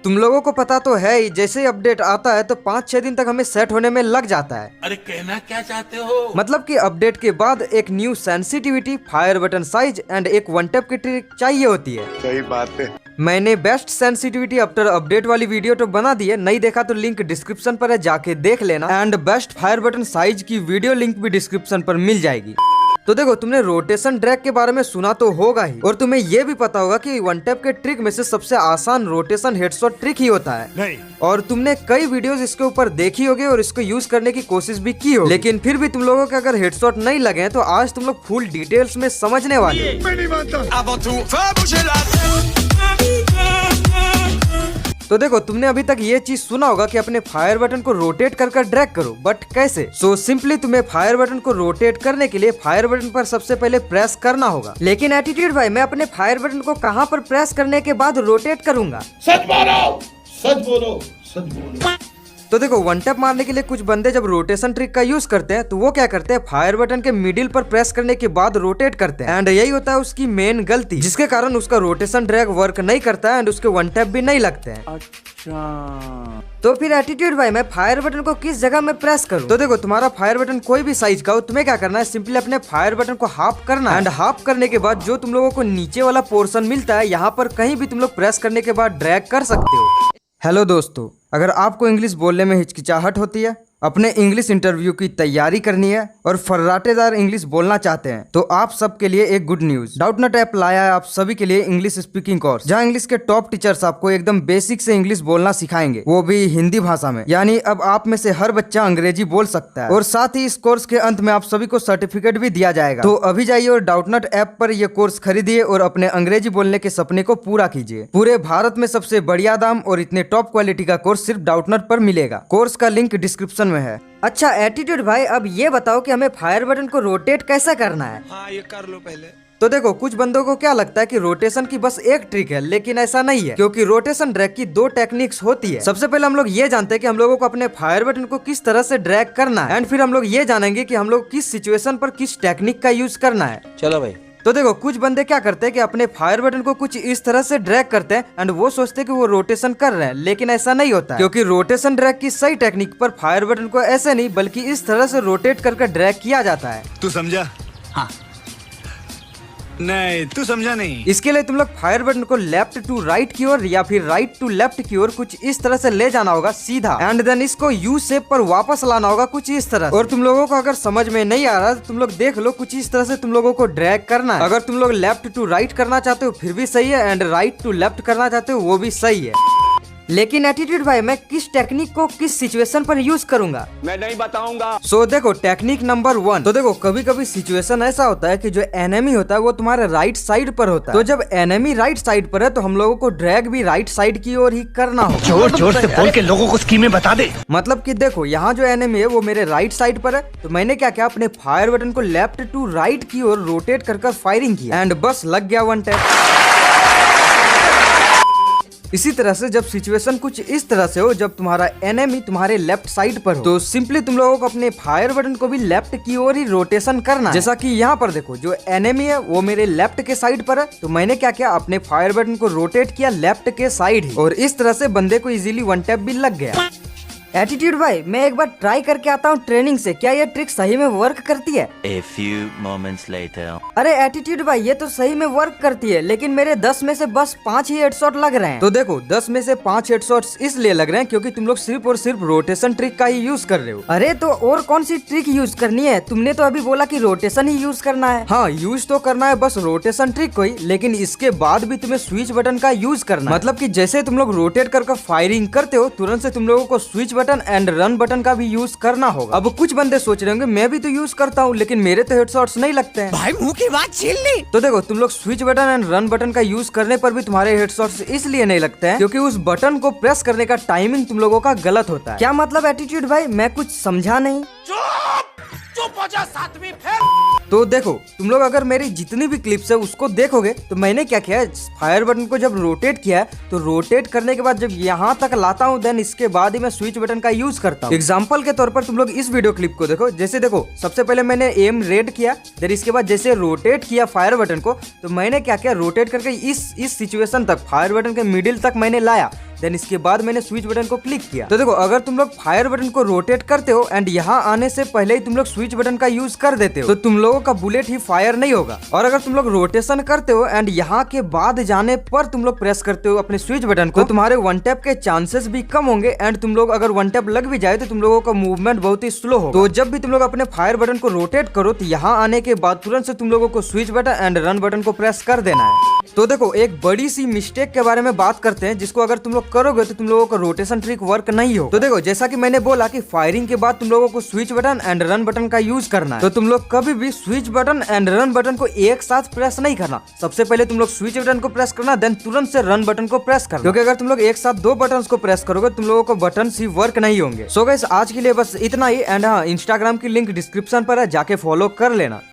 तुम लोगों को पता तो है ही, जैसे ही अपडेट आता है तो 5-6 दिन तक हमें सेट होने में लग जाता है। अरे कहना क्या चाहते हो? मतलब कि अपडेट के बाद एक new sensitivity, fire button size and एक वन टैप की ट्रिक चाहिए होती है। सही बात है। मैंने बेस्ट सेंसिटिविटी आफ्टर अपडेट वाली वीडियो तो बना दी है, नहीं देखा तो लिंक डिस्क्रिप्शन पर है, जाके देख लेना। And best fire button size की वीडियो लिंक भी डिस्क्रिप्शन पर मिल जाएगी। तो देखो, तुमने रोटेशन ड्रैग के बारे में सुना तो होगा ही, और तुम्हें ये भी पता होगा कि वन टैप के ट्रिक में से सबसे आसान रोटेशन हेडशॉट ट्रिक ही होता है। नहीं। और तुमने कई वीडियोस इसके ऊपर देखी होगी और इसको यूज करने की कोशिश भी की होगी, लेकिन फिर भी तुम लोगों के अगर हेडशॉट नहीं लगे तो आज तुम लोग फुल डिटेल्स में समझने वाले हो। मैं नहीं मानता। तो देखो, तुमने अभी तक ये चीज सुना होगा कि अपने फायर बटन को रोटेट कर ड्रैग करो, बट कैसे? सो सिंपली तुम्हें फायर बटन को रोटेट करने के लिए फायर बटन पर सबसे पहले प्रेस करना होगा। लेकिन एटीट्यूड भाई, मैं अपने फायर बटन को कहाँ पर प्रेस करने के बाद रोटेट करूंगा? सच बोलो, सच बोलो, सच बोलो। तो देखो, वन टैप मारने के लिए कुछ बंदे जब रोटेशन ट्रिक का यूज करते हैं तो वो क्या करते हैं, फायर बटन के मिडिल पर प्रेस करने के बाद रोटेट करते हैं। एंड यही होता है उसकी मेन गलती, जिसके कारण उसका रोटेशन ड्रैग वर्क नहीं करता है एंड उसके वन टैप भी नहीं लगते हैं। अच्छा। तो फिर एटीट्यूड भाई, मैं फायर बटन को किस जगह में प्रेस करूं? तो देखो, तुम्हारा फायर बटन कोई भी साइज का हो, तुम्हें क्या करना है, सिंपली अपने फायर बटन को हाफ करना है। एंड हाफ करने के बाद जो तुम लोगों को नीचे वाला पोर्शन मिलता है, यहाँ पर कहीं भी तुम लोग प्रेस करने के बाद ड्रैग कर सकते हो। हेलो दोस्तों, अगर आपको इंग्लिश बोलने में हिचकिचाहट होती है, अपने इंग्लिश इंटरव्यू की तैयारी करनी है और फर्राटेदार इंग्लिश बोलना चाहते हैं, तो आप सबके लिए एक गुड न्यूज। डाउटनट ऐप लाया है आप सभी के लिए इंग्लिश स्पीकिंग कोर्स, जहां इंग्लिश के टॉप टीचर्स आपको एकदम बेसिक से इंग्लिश बोलना सिखाएंगे, वो भी हिंदी भाषा में। यानी अब आप में से हर बच्चा अंग्रेजी बोल सकता है, और साथ ही इस कोर्स के अंत में आप सभी को सर्टिफिकेट भी दिया जाएगा। तो अभी जाइए और डाउटनट ऐप पर ये कोर्स खरीदिए और अपने अंग्रेजी बोलने के सपने को पूरा कीजिए। पूरे भारत में सबसे बढ़िया दाम और इतने टॉप क्वालिटी का कोर्स सिर्फ डाउटनट पर मिलेगा। कोर्स का लिंक डिस्क्रिप्शन में है। अच्छा एटीट्यूड भाई, अब ये बताओ कि हमें फायर बटन को रोटेट कैसे करना है? हाँ, ये कर लो पहले। तो देखो, कुछ बंदों को क्या लगता है कि रोटेशन की बस एक ट्रिक है, लेकिन ऐसा नहीं है, क्योंकि रोटेशन ड्रैग की 2 टेक्निक्स होती है। सबसे पहले हम लोग ये जानते हैं कि हम लोगों को अपने फायर बटन को किस तरह से ड्रैग करना है, एंड फिर हम लोग ये जानेंगे कि हम लोग किस सिचुएशन पर किस टेक्निक का यूज करना है। चलो भाई। तो देखो, कुछ बंदे क्या करते हैं कि अपने फायर बटन को कुछ इस तरह से ड्रैग करते हैं एंड वो सोचते हैं कि वो रोटेशन कर रहे हैं, लेकिन ऐसा नहीं होता है, क्योंकि रोटेशन ड्रैग की सही टेक्निक पर फायर बटन को ऐसे नहीं बल्कि इस तरह से रोटेट करके ड्रैग किया जाता है। तू समझा? हाँ। नहीं, तू समझा नहीं। इसके लिए तुम लोग फायर बटन को लेफ्ट टू राइट की ओर या फिर राइट टू लेफ्ट की ओर कुछ इस तरह से ले जाना होगा सीधा, एंड देन इसको यू शेप पर वापस लाना होगा कुछ इस तरह से। और तुम लोगों को अगर समझ में नहीं आ रहा तो तुम लोग देख लो, कुछ इस तरह से तुम लोगों को ड्रैग करना है। अगर तुम लोग लेफ्ट टू राइट करना चाहते हो फिर भी सही है, एंड राइट टू लेफ्ट करना चाहते हो वो भी सही है। लेकिन एटीट्यूड भाई, मैं किस टेक्निक को किस सिचुएशन पर यूज करूंगा? मैं नहीं बताऊंगा। सो देखो, टेक्निक नंबर 1। तो देखो, कभी कभी सिचुएशन ऐसा होता है कि जो एनिमी होता है वो तुम्हारे राइट साइड पर होता है। तो जब एनिमी राइट साइड पर है तो हम लोगों को ड्रैग भी राइट साइड की ओर ही करना होगा। जोर जोर से बोल के लोगों को स्कीमें बता दे। मतलब कि देखो, यहाँ जो एनिमी है वो मेरे राइट साइड पर है, तो मैंने क्या किया, अपने फायर बटन को लेफ्ट टू राइट की ओर रोटेट कर फायरिंग किया, एंड बस लग गया वन टैप। इसी तरह से जब सिचुएशन कुछ इस तरह से हो, जब तुम्हारा एनिमी तुम्हारे लेफ्ट साइड पर हो, तो सिंपली तुम लोगों को अपने फायर बटन को भी लेफ्ट की ओर ही रोटेशन करना है। जैसा कि यहाँ पर देखो, जो एनिमी है वो मेरे लेफ्ट के साइड पर है, तो मैंने क्या किया, अपने फायर बटन को रोटेट किया लेफ्ट के साइड ही, और इस तरह से बंदे को इजीली वन टैप भी लग गया। एटीट्यूड भाई, मैं एक बार ट्राई करके आता हूँ ट्रेनिंग से, क्या ये ट्रिक सही में वर्क करती है? A few moments later. अरे एटीट्यूड भाई, ये तो सही में वर्क करती है, लेकिन मेरे 10 में से बस 5 ही हेडशॉट लग रहे हैं। तो देखो, 10 में से 5 हेडशॉट्स इसलिए लग रहे हैं क्योंकि तुम लोग सिर्फ और सिर्फ रोटेशन ट्रिक का ही यूज कर रहे हो। अरे तो और कौन सी ट्रिक यूज करनी है? तुमने तो अभी बोला कि रोटेशन ही यूज करना है। हाँ, यूज तो करना है बस रोटेशन ट्रिक को ही, लेकिन इसके बाद भी तुम्हें स्विच बटन का यूज करना है। मतलब कि जैसे तुम लोग रोटेट कर फायरिंग करते हो, तुरंत से तुम लोगों को switch button and run button का भी यूज करना होगा। अब कुछ बंदे सोच रहे होंगे मैं भी तो यूज करता हूँ लेकिन मेरे तो हेडशॉट्स नहीं लगते हैं। भाई मुंह की बात छीन ली। तो देखो तुम लोग switch button and run button का यूज करने पर भी तुम्हारे हेडशॉट्स इसलिए नहीं लगते हैं क्योंकि उस बटन को प्रेस करने का टाइमिंग तुम लोगों का गलत होता है। क्या मतलब एटीट्यूड भाई, मैं कुछ समझा नहीं। चुप हो जा सातवीं फेल। तो देखो तुम लोग अगर मेरी जितनी भी क्लिप्स है उसको देखोगे तो मैंने क्या किया है, फायर बटन को जब रोटेट किया है तो रोटेट करने के बाद जब यहाँ तक लाता हूँ देन इसके बाद ही मैं स्विच बटन का यूज करता हूँ। एग्जांपल के तौर पर तुम लोग इस वीडियो क्लिप को देखो। जैसे देखो सबसे पहले मैंने एम रेड किया, देन इसके बाद जैसे रोटेट किया फायर बटन को तो मैंने क्या किया, रोटेट करके इस सिचुएशन तक फायर बटन के मिडिल तक मैंने लाया, देन इसके बाद मैंने स्विच बटन को क्लिक किया। तो देखो अगर तुम लोग फायर बटन को रोटेट करते हो एंड यहाँ आने से पहले ही तुम लोग स्विच बटन का यूज कर देते हो तो तुम लोगों का बुलेट ही फायर नहीं होगा। और अगर तुम लोग रोटेशन करते हो एंड यहाँ के बाद जाने पर तुम लोग प्रेस करते हो अपने स्विच बटन को तो तुम्हारे वन टैप के चांसेस भी कम होंगे एंड तुम लोग अगर वन टैप लग भी जाए तो तुम लोगों का मूवमेंट बहुत ही स्लो होगा। तो जब भी तुम लोग अपने फायर बटन को रोटेट करो तो यहाँ आने के बाद तुरंत से तुम लोगों को switch button and run button को प्रेस कर देना है। तो देखो एक बड़ी सी मिस्टेक के बारे में बात करते हैं जिसको अगर तुम लोग करोगे तो तुम लोगों का रोटेशन ट्रिक वर्क नहीं हो। तो देखो जैसा कि मैंने बोला कि फायरिंग के बाद तुम लोगों को switch button and run button का यूज करना है। तो तुम लोग कभी भी switch button and run button को एक साथ प्रेस नहीं करना। सबसे पहले तुम लोग स्विच बटन को प्रेस करना देन तुरंत से रन बटन को प्रेस करना, क्योंकि अगर तुम लोग एक साथ दो बटन को प्रेस करोगे तुम लोगों को बटन ही वर्क नहीं होंगे। सो गाइस आज के लिए बस इतना ही एंड हाँ इंस्टाग्राम की लिंक डिस्क्रिप्शन पर है, जाके फॉलो कर लेना।